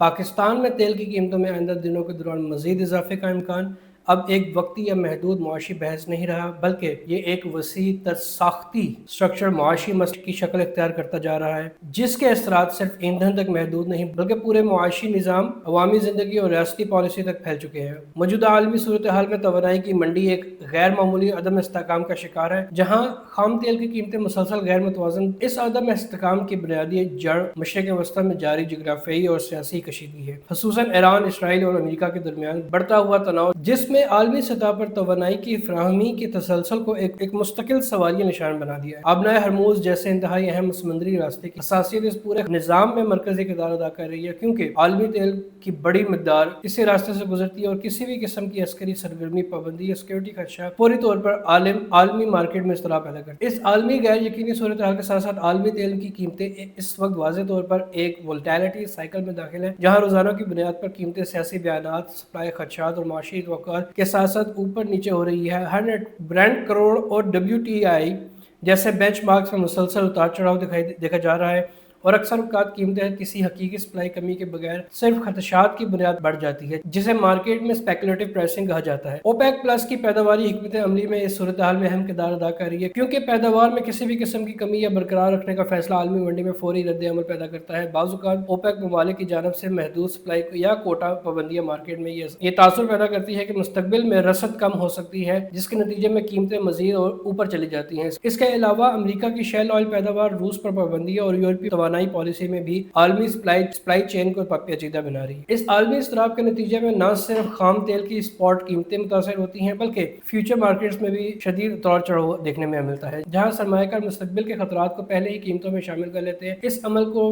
پاکستان میں تیل کی قیمتوں میں آئندہ دنوں کے دوران مزید اضافے کا امکان اب ایک وقتی یا محدود معاشی بحث نہیں رہا، بلکہ یہ ایک وسیع تر ساختی اسٹرکچر معاشی مسئلے کی شکل اختیار کرتا جا رہا ہے، جس کے اثرات صرف ایندھن تک محدود نہیں بلکہ پورے معاشی نظام، عوامی زندگی اور ریاستی پالیسی تک پھیل چکے ہیں۔ موجودہ عالمی صورتحال میں توانائی کی منڈی ایک غیر معمولی عدم استحکام کا شکار ہے، جہاں خام تیل کی قیمتیں مسلسل غیر متوازن۔ اس عدم استحکام کی بنیادی جڑ مشرق وسطی میں جاری جغرافیائی اور سیاسی کشیدگی ہے، خصوصاً ایران، اسرائیل اور امریکہ کے درمیان بڑھتا ہوا تناؤ، جس میں عالمی سطح پر توانائی کی فراہمی کے تسلسل کو ایک مستقل سوالیہ نشان بنا دیا ہے۔ آبنائے ہرموز جیسے انتہائی اہم سمندری راستے کی حساسیت اس پورے نظام میں مرکزی کردار ادا کر رہی ہے، کیونکہ عالمی تیل کی بڑی مقدار اسی راستے سے گزرتی ہے اور کسی بھی قسم کی عسکری سرگرمی، پابندی یا سیکورٹی خدشہ فوری طور پر عالمی مارکیٹ میں اضطراب پیدا کرتا ہے۔ اس عالمی غیر یقینی صورتحال کے ساتھ ساتھ عالمی تیل کی قیمتیں اس وقت واضح طور پر ایک وولٹیلٹی سائیکل میں داخل ہیں، جہاں روزانہ کی بنیاد پر قیمتیں سیاسی بیانات، سپلائی خدشات اور معاشی توقعات کے ساتھ ساتھ اوپر نیچے ہو رہی ہے۔ ہر برینٹ کروڑ اور WTI جیسے بینچ مارکس میں مسلسل اتار چڑھاؤ دیکھا جا رہا ہے، اور اکثر اوقات قیمتیں کسی حقیقی سپلائی کمی کے بغیر صرف خدشات کی بنیاد بڑھ جاتی ہے، جسے مارکیٹ میں اسپیکولیٹو پرائسنگ کہا جاتا ہے۔ اوپیک پلس کی پیداواری حکمت عملی میں اس صورتحال میں اہم کردار ادا کر رہی ہے، کیونکہ پیداوار میں کسی بھی قسم کی کمی یا برقرار رکھنے کا فیصلہ عالمی منڈی میں فوری رد عمل پیدا کرتا ہے۔ بعض اوقات اوپیک ممالک کی جانب سے محدود سپلائی یا کوٹا پابندیاں مارکیٹ میں یہ تاثر پیدا کرتی ہے کہ مستقبل میں رسد کم ہو سکتی ہے، جس کے نتیجے میں قیمتیں مزید اور اوپر چلی جاتی ہیں۔ اس کے علاوہ امریکہ کی شیل آئل پیداوار، روس پر پابندیاں اور یورپی توانائی پالیسی میں بھی عالمی سپلائی چین کو پیچیدہ بنا رہی ہے۔ اس عالمی اضطراب کے نتیجے میں نہ صرف خام تیل کی اسپاٹ قیمتیں متاثر ہوتی ہیں، بلکہ فیوچر مارکیٹس میں بھی شدید اتار چڑھاؤ دیکھنے میں ملتا ہے، جہاں سرمایہ کار مستقبل کے خطرات کو پہلے ہی قیمتوں میں شامل کر لیتے ہیں۔ اس عمل کو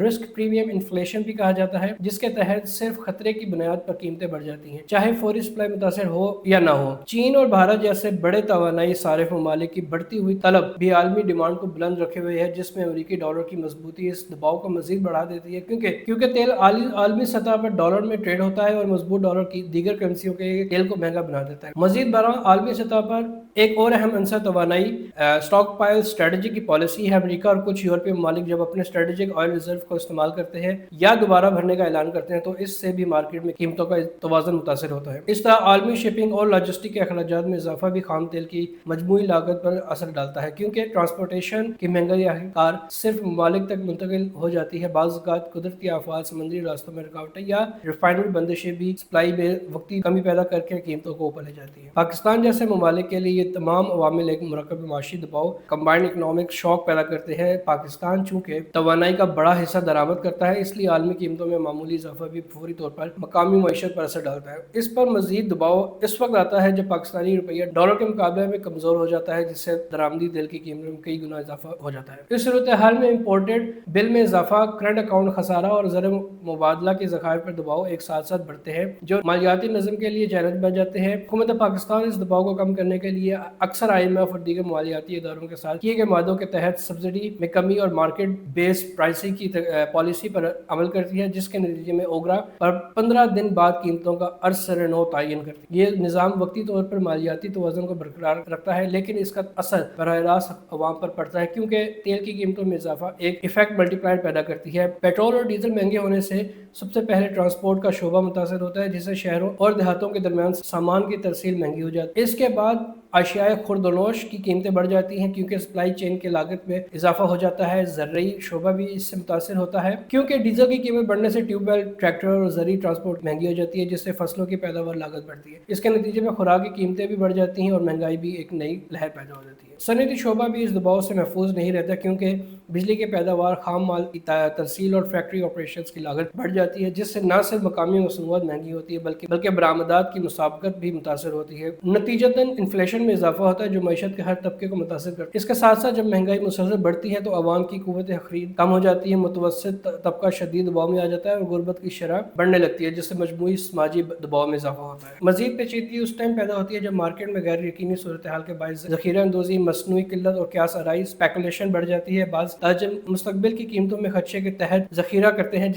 رسک پریمیم انفلیشن بھی کہا جاتا ہے، جس کے تحت صرف خطرے کی بنیاد پر قیمتیں بڑھ جاتی ہیں، چاہے فوری سپلائی متاثر ہو یا نہ ہو۔ چین اور بھارت جیسے بڑے توانائی صارف ممالک کی بڑھتی ہوئی طلب بھی عالمی ڈیمانڈ کو بلند رکھے ہوئے ہے، جس میں امریکی ڈالر کی مضبوطی اس دباؤ کو مزید بڑھا دیتی ہے، کیونکہ تیل عالمی سطح پر ڈالر میں ٹریڈ ہوتا ہے اور مضبوط ڈالر کی دیگر کرنسیوں کے تیل کو مہنگا بنا دیتا ہے۔ مزید برآں عالمی سطح پر ایک اور اہم عنصر توانائی اسٹاک پائل اسٹریٹجی کی پالیسی ہے۔ امریکہ اور کچھ یورپی ممالک جب اپنے اسٹریٹجک آئل ریزرو کو استعمال کرتے ہیں یا دوبارہ بھرنے کا اعلان کرتے ہیں تو اس سے بھی مارکیٹ میں قیمتوں کا توازن متاثر ہوتا ہے۔ اس طرح عالمی شپنگ اور لاجسٹک کے اخراجات میں اضافہ بھی خام تیل کی مجموعی لاگت پر اثر ڈالتا ہے، کیونکہ ٹرانسپورٹیشن کی مہنگائی آخرکار صرف ممالک تک منتقل ہو جاتی ہے۔ بعض اوقات قدرتی آفات، سمندری راستوں میں رکاوٹیں یا ریفائنری بندشیں بھی سپلائی میں وقتی کمی پیدا کر کے قیمتوں کو اوپر لے جاتی ہیں۔ پاکستان جیسے ممالک کے لیے یہ تمام عوامل ایک مرکب معاشی دباؤ، کمبائنڈ اکنامک شاک پیدا کرتے ہیں۔ پاکستان چونکہ توانائی کا بڑا حصہ درآمد کرتا ہے، اس لیے عالمی قیمتوں میں معمولی اضافہ بھی فوری طور پر مقامی معیشت پر اثر ڈالتا ہے۔ اس پر مزید دباؤ اس وقت آتا ہے جب پاکستانی روپیہ ڈالر کے مقابلے میں کمزور ہو جاتا ہے، جس سے درآمدی تیل کی قیمتوں میں کئی گنا اضافہ ہو جاتا ہے۔ اس صورتحال میں امپورٹڈ بل میں اضافہ، کرنٹ اکاؤنٹ خسارہ اور زر مبادلہ کے ذخائر پر دباؤ ایک ساتھ بڑھتے ہیں، جو مالیاتی نظم کے لیے چیلنج بن جاتے ہیں۔ حکومت پاکستان اس دباؤ کو کم کرنے کے لیے اکثر IMF اور دیگر مالیاتی اداروں کے ساتھ کیے گئے معاہدوں کے تحت سبسڈی میں کمی اور مارکیٹ بیسڈ پرائسنگ کی پالیسی پر عمل کرتی ہے، جس کے نتیجے میں اوگرا پر 15 دن بعد قیمتوں کا عرض نو تعین کرتی ہے۔ یہ نظام وقتی طور پر مالیاتی توازن کو برقرار رکھتا ہے، لیکن اس کا اثر براہ راست عوام پر پڑتا ہے، کیونکہ تیل کی قیمتوں میں اضافہ ایک ایفیکٹ ملٹی پلائر پیدا کرتی ہے۔ پیٹرول اور ڈیزل مہنگے ہونے سے سب سے پہلے ٹرانسپورٹ کا شعبہ متاثر ہوتا ہے، جس سے شہروں اور دیہاتوں کے درمیان سامان کی ترسیل مہنگی ہو جاتی ہے۔ اس کے بعد اشیاء خرد و نوش کی قیمتیں بڑھ جاتی ہیں، کیونکہ سپلائی چین کے لاگت میں اضافہ ہو جاتا ہے۔ زرعی شعبہ بھی اس سے متاثر ہوتا ہے، کیونکہ ڈیزل کی قیمت بڑھنے سے ٹیوب ویل، ٹریکٹر اور زرعی ٹرانسپورٹ مہنگی ہو جاتی ہے، جس سے فصلوں کی پیداوار لاگت بڑھتی ہے۔ اس کے نتیجے میں خوراک کی قیمتیں بھی بڑھ جاتی ہیں اور مہنگائی بھی ایک نئی لہر پیدا ہو جاتی ہے۔ صنعتی شعبہ بھی اس دباؤ سے محفوظ نہیں رہتا، کیونکہ بجلی کی پیداوار، خام مال کی ترسیل اور فیکٹری آپریشنز کی لاگت بڑھ جاتی ہے، جس سے نہ صرف مقامی مصنوعات مہنگی ہوتی ہے بلکہ برآمدات کی مسابقت بھی متاثر ہوتی ہے۔ نتیجتاً انفلیشن میں اضافہ ہوتا ہے، جو معیشت کے ہر طبقے کو متاثر کرتا ہے۔ اس کے ساتھ ساتھ جب مہنگائی مسلسل بڑھتی ہے تو عوام کی قوت خرید کم ہو جاتی ہے، متوسط طبقہ شدید دباؤ میں آ جاتا ہے اور غربت کی شرح بڑھنے لگتی ہے، جس سے مجموعی سماجی دباؤ میں اضافہ ہوتا ہے۔ مزید پیچیدگی اس ٹائم پیدا ہوتی ہے جب مارکیٹ میں غیر یقینی صورتحال کے باعث ذخیرہ اندوزی، مصنوعی قلت اور قیاس آرائی اسپیکولیشن بڑھ جاتی ہے۔ بعض تاجر مستقبل کی قیمتوں میں خدشے کے تحت ذخیرہ کرتے ہیں،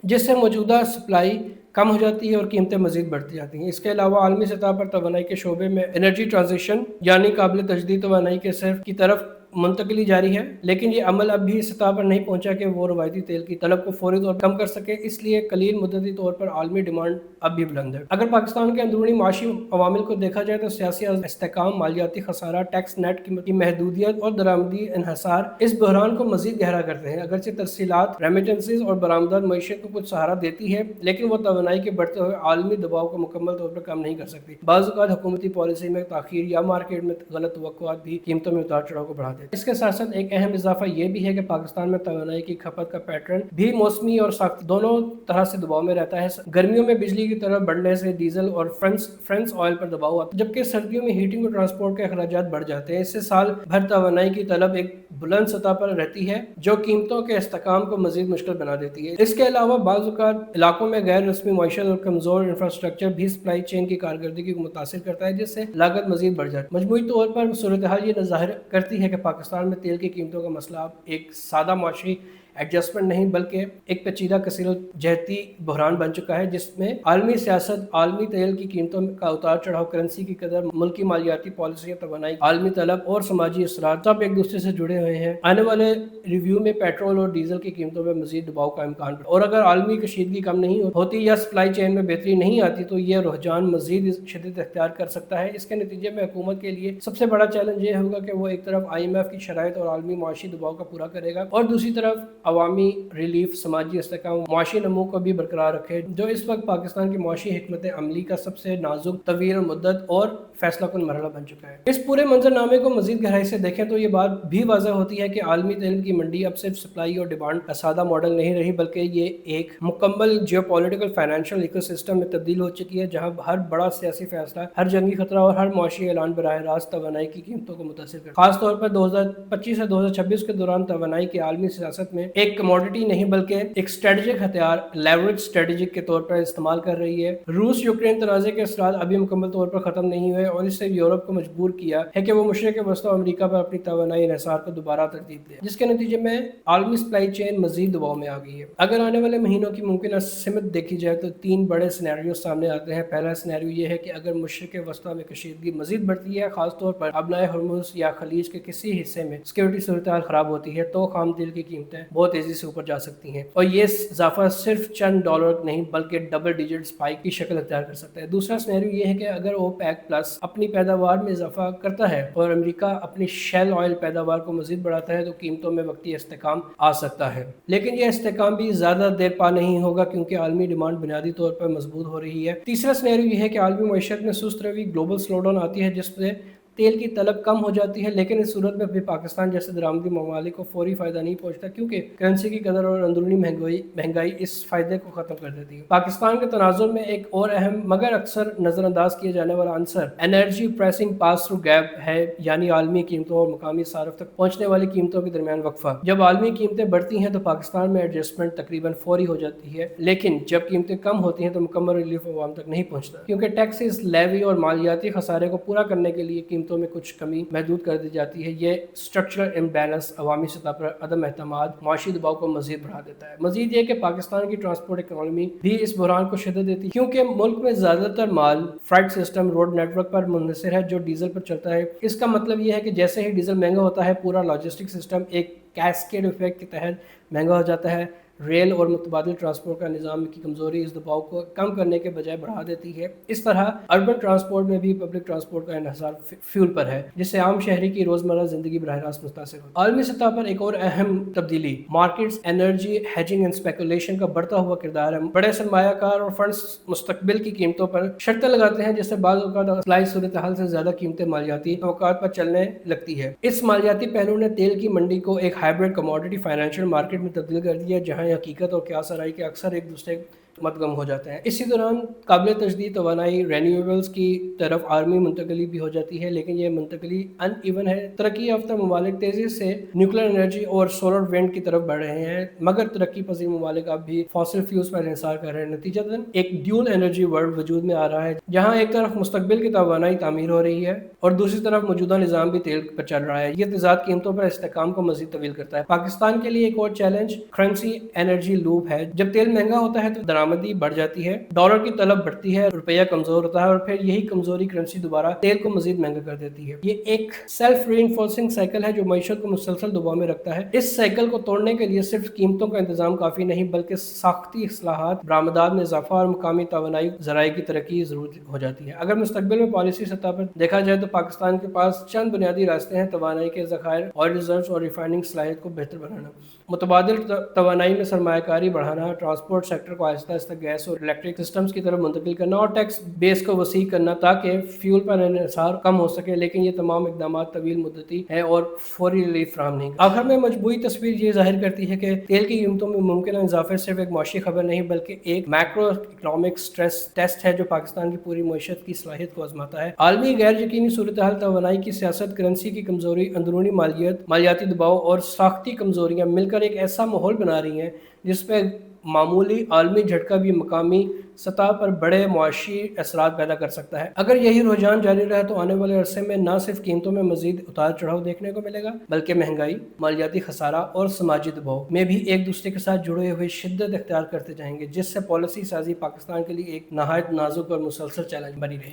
جس سے موجودہ سپلائی کم ہو جاتی ہے اور قیمتیں مزید بڑھتی جاتی ہیں۔ اس کے علاوہ عالمی سطح پر توانائی کے شعبے میں انرجی ٹرانزیشن یعنی قابل تجدید توانائی کے صرف کی طرف منتقلی جاری ہے، لیکن یہ عمل اب بھی اس سطح پر نہیں پہنچا کہ وہ روایتی تیل کی طلب کو فوری طور پر کم کر سکے، اس لیے قلیل مدتی طور پر عالمی ڈیمانڈ اب بھی بلند ہے۔ اگر پاکستان کے اندرونی معاشی عوامل کو دیکھا جائے تو سیاسی استحکام، مالیاتی خسارہ، ٹیکس نیٹ کی محدودیت اور درآمدی انحصار اس بحران کو مزید گہرا کرتے ہیں۔ اگرچہ ترسیلات، ریمیٹنسز اور برآمدات معیشت کو کچھ سہارا دیتی ہے، لیکن وہ توانائی کے بڑھتے ہوئے عالمی دباؤ کو مکمل طور پر کم نہیں کر سکتی۔ بعض اوقات حکومتی پالیسی میں تاخیر یا مارکیٹ میں غلط توقعات بھی قیمتوں میں اتار چڑھاؤ کو بڑھا دیتے ہیں۔ اس کے ساتھ ساتھ ایک اہم اضافہ یہ بھی ہے کہ پاکستان میں توانائی کی کھپت کا پیٹرن بھی موسمی اور سخت دونوں طرح سے دباؤ میں رہتا ہے۔ گرمیوں میں بجلی کی طرف بڑھنے سے ڈیزل اور فرنس آئل پر دباؤ آتا ہے، جبکہ سردیوں میں ہیٹنگ اور ٹرانسپورٹ کے اخراجات بڑھ جاتے ہیں۔ اس سے سال بھر توانائی کی طلب ایک بلند سطح پر رہتی ہے جو قیمتوں کے استحکام کو مزید مشکل بنا دیتی ہے۔ اس کے علاوہ بعض اوقات علاقوں میں غیر رسمی معیشت اور کمزور انفراسٹرکچر بھی سپلائی چین کی کارکردگی کو متاثر کرتا ہے، جس سے لاگت مزید بڑھ جاتی ہے۔ مجموعی طور پر صورتحال یہ ظاہر کرتی ہے کہ پاکستان میں تیل کی قیمتوں کا مسئلہ اب ایک سادہ معاشی ایڈجسٹمنٹ نہیں بلکہ ایک پیچیدہ کثیر الجہتی بحران بن چکا ہے، جس میں عالمی سیاست، عالمی تیل کی قیمتوں کا اتار چڑھاؤ، کرنسی کی قدر، ملکی مالیاتی پالیسیاں، توانائی، عالمی طلب اور سماجی اثرات سب ایک دوسرے سے جڑے ہوئے ہیں۔ آنے والے ریویو میں پیٹرول اور ڈیزل کی قیمتوں میں مزید دباؤ کا امکان ہے، اور اگر عالمی کشیدگی کم نہیں ہوتی یا سپلائی چین میں بہتری نہیں آتی تو یہ رجحان مزید شدت اختیار کر سکتا ہے۔ اس کے نتیجے میں حکومت کے لیے سب سے بڑا چیلنج یہ ہوگا کہ وہ ایک طرف IMF کی شرائط اور عالمی معاشی دباؤ کا پورا کرے گا اور دوسری طرف عوامی ریلیف، سماجی استحکام، معاشی نمو کو بھی برقرار رکھے، جو اس وقت پاکستان کی معاشی حکمت عملی کا سب سے نازک، طویل مدت اور فیصلہ کن مرحلہ بن چکا ہے۔ اس پورے منظرنامے کو مزید گہرائی سے دیکھیں تو یہ بات بھی واضح ہوتی ہے کہ عالمی تیل کی منڈی اب صرف سپلائی اور ڈیمانڈ کا سادہ ماڈل نہیں رہی، بلکہ یہ ایک مکمل جیوپولیٹیکل فائنینشیل ایکو سسٹم میں تبدیل ہو چکی ہے، جہاں ہر بڑا سیاسی فیصلہ، ہر جنگی خطرہ اور ہر معاشی اعلان براہ راست توانائی کی قیمتوں کو متاثر کرتا ہے۔ خاص طور پر 2025 سے 2026 کے دوران توانائی کی عالمی سیاست میں ایک کموڈٹی نہیں بلکہ ایک اسٹریٹجک ہتھیار، لیوریج اسٹریٹجک کے طور پر استعمال کر رہی ہے۔ روس یوکرین تنازع کے اثرات ابھی مکمل طور پر ختم نہیں ہوئے اور اس سے یورپ کو مجبور کیا ہے کہ وہ مشرق وسطی امریکہ پر اپنی توانائی انحصار کو دوبارہ ترتیب دے، جس کے نتیجے میں عالمی سپلائی چین مزید دباؤ میں آ گئی ہے۔ اگر آنے والے مہینوں کی ممکنہ سمت دیکھی جائے تو 3 بڑے سینیریو سامنے آتے ہیں۔ پہلا سینیریو یہ ہے کہ اگر مشرق وسطی میں کشیدگی مزید بڑھتی ہے، خاص طور پر ابنائے ہرمز یا خلیج کے کسی حصے میں سیکورٹی صورتحال خراب ہوتی ہے، تو خام تیل کی قیمتیں بہت تیزی سے اوپر جا سکتی ہیں، اور یہ اضافہ صرف چند ڈالر نہیں بلکہ ڈبل ڈیجٹ سپائک کی شکل اختیار کر سکتا ہے۔ دوسرا سینیریو یہ ہے کہ اگر اوپیک پلس اپنی پیداوار میں اضافہ کرتا ہے اور امریکہ اپنی شیل آئل پیداوار کو مزید بڑھاتا ہے تو قیمتوں میں وقتی استحکام آ سکتا ہے، لیکن یہ استحکام بھی زیادہ دیر پا نہیں ہوگا کیونکہ عالمی ڈیمانڈ بنیادی طور پر مضبوط ہو رہی ہے۔ تیسرا سینیریو یہ ہے کہ عالمی معیشت میں سست روی، گلوبل سلو ڈاؤن آتی ہے، جس سے تیل کی طلب کم ہو جاتی ہے، لیکن اس صورت میں بھی پاکستان جیسے درآمدی ممالک کو فوری فائدہ نہیں پہنچتا کیونکہ کرنسی کی قدر اور اندرونی مہنگائی اس فائدے کو ختم کر دیتی ہے۔ پاکستان کے تناظر میں ایک اور اہم مگر اکثر نظر انداز کیا جانے والا عنصر energy pricing pass through gap ہے، یعنی عالمی قیمتوں اور مقامی صارف تک پہنچنے والی قیمتوں کے درمیان وقفہ۔ جب عالمی قیمتیں بڑھتی ہیں تو پاکستان میں ایڈجسٹمنٹ تقریباً فوری ہو جاتی ہے، لیکن جب قیمتیں کم ہوتی ہیں تو مکمل ریلیف عوام تک نہیں پہنچتا کیونکہ ٹیکسز، لیوی اور مالیاتی خسارے کو پورا کرنے کے لیے قیمتوں میں کچھ کمی محدود کر دی جاتی ہے۔ یہ اسٹرکچرل امبیلنس عوامی سطح پر عدم اعتماد معاشی دباؤ کو مزید بڑھا دیتا ہے۔ مزید یہ کہ پاکستان کی ٹرانسپورٹ اکانومی بھی اس بحران کو شدت دیتی ہے کیونکہ ملک میں زیادہ تر مال freight system, road network پر منحصر ہے جو ڈیزل پر چلتا ہے۔ اس کا مطلب یہ ہے کہ جیسے ہی ڈیزل مہنگا ہوتا ہے پورا لاجسٹک سسٹم ایک کیسکیڈ افیکٹ کے تحت مہنگا ہو جاتا ہے۔ ریل اور متبادل ٹرانسپورٹ کا نظام کی کمزوری اس دباؤ کو کم کرنے کے بجائے بڑھا دیتی ہے۔ اس طرح اربن ٹرانسپورٹ میں بھی پبلک ٹرانسپورٹ کا انحصار فیول پر ہے، جس سے عام شہری کی روزمرہ زندگی براہ راست متاثر ہوتی ہے۔ عالمی سطح پر ایک اور اہم تبدیلی markets, energy hedging and speculation کا بڑھتا ہوا کردار ہے۔ بڑے سرمایہ کار اور فنڈز مستقبل کی قیمتوں پر شرطیں لگاتے ہیں، جس سے بعض اوقات اصلاحی صورتحال سے زیادہ قیمتیں مالیاتی توقعات پر چلنے لگتی ہے۔ اس مالیاتی پہلو نے تیل کی منڈی کو ایک ہائبرڈ کموڈٹی فائنینشیل مارکیٹ میں تبدیل کر دیا، جہاں حقیقت اور قیاس آرائی کے اکثر ایک دوسرے مدغم ہو جاتے ہیں۔ اسی دوران قابل تجدید توانائی رینیویبلز کی طرف عالمی منتقلی بھی ہو جاتی ہے، لیکن یہ منتقلی ان ایون ہے۔ ترقی یافتہ ممالک تیزی سے نیوکلیر انرجی اور سولر ونڈ کی طرف بڑھ رہے ہیں، مگر ترقی پذیر ممالک اب بھی فاسل فیولز پر انحصار کر رہے ہیں۔ نتیجتاً ایک ڈیول انرجی ورلڈ وجود میں آ رہا ہے، جہاں ایک طرف مستقبل کی توانائی تعمیر ہو رہی ہے اور دوسری طرف موجودہ نظام بھی تیل پر چل رہا ہے۔ یہ تضاد قیمتوں پر استحکام کو مزید طویل کرتا ہے۔ پاکستان کے لیے ایک اور چیلنج کرنسی انرجی لوپ ہے۔ جب تیل مہنگا ہوتا ہے تو درآمد برآمدی بڑھ جاتی ہے، ڈالر کی طلب بڑھتی ہے، روپیہ کمزور ہوتا ہے اور پھر یہی کمزوری کرنسی دوبارہ تیل کو مزید مہنگا کر دیتی ہے۔ یہ ایک سیلف ری انفورسنگ سائیکل ہے جو معیشت کو مسلسل دباؤ میں رکھتا ہے۔ اس سائیکل کو توڑنے کے لیے صرف قیمتوں کا انتظام کافی نہیں بلکہ ساختی اصلاحات، برآمدات میں اضافہ اور مقامی توانائی ذرائع کی ترقی ضروری ہو جاتی ہے۔ اگر مستقبل میں پالیسی سطح پر دیکھا جائے تو پاکستان کے پاس چند بنیادی راستے ہیں: توانائی کے ذخائر، آئل ریزروز اور ریفائننگ صلاحیت کو بہتر بنانا، متبادل توانائی میں سرمایہ کاری بڑھانا، ٹرانسپورٹ سیکٹر کو آہستہ آہستہ گیس اور الیکٹرک سسٹمز کی طرف منتقل کرنا اور ٹیکس بیس کو وسیع کرنا تاکہ فیول پر انحصار کم ہو سکے، لیکن یہ تمام اقدامات طویل مدتی ہیں اور فوری ریلیف فراہم نہیں کرتے۔ آخر میں مجموعی تصویر یہ ظاہر کرتی ہے کہ تیل کی قیمتوں میں ممکنہ اضافے صرف ایک معاشی خبر نہیں بلکہ ایک میکرو اکنامک سٹریس ٹیسٹ ہے جو پاکستان کی پوری معیشت کی صلاحیت کو آزماتا ہے۔ عالمی غیر یقینی صورتحال، توانائی کی سیاست، کرنسی کی کمزوری، اندرونی مالیاتی دباؤ اور ساختی کمزوریاں مل کر ایک ایسا ماحول بنا رہی ہیں جس پہ معمولی عالمی جھٹکا بھی مقامی سطح پر بڑے معاشی اثرات پیدا کر سکتا ہے۔ اگر یہی رجحان جاری رہا تو آنے والے عرصے میں نہ صرف قیمتوں میں مزید اتار چڑھاؤ دیکھنے کو ملے گا بلکہ مہنگائی، مالیاتی خسارہ اور سماجی دباؤ میں بھی ایک دوسرے کے ساتھ جڑے ہوئے شدت اختیار کرتے جائیں گے، جس سے پالیسی سازی پاکستان کے لیے ایک نہایت نازک اور مسلسل چیلنج بنی رہے گی۔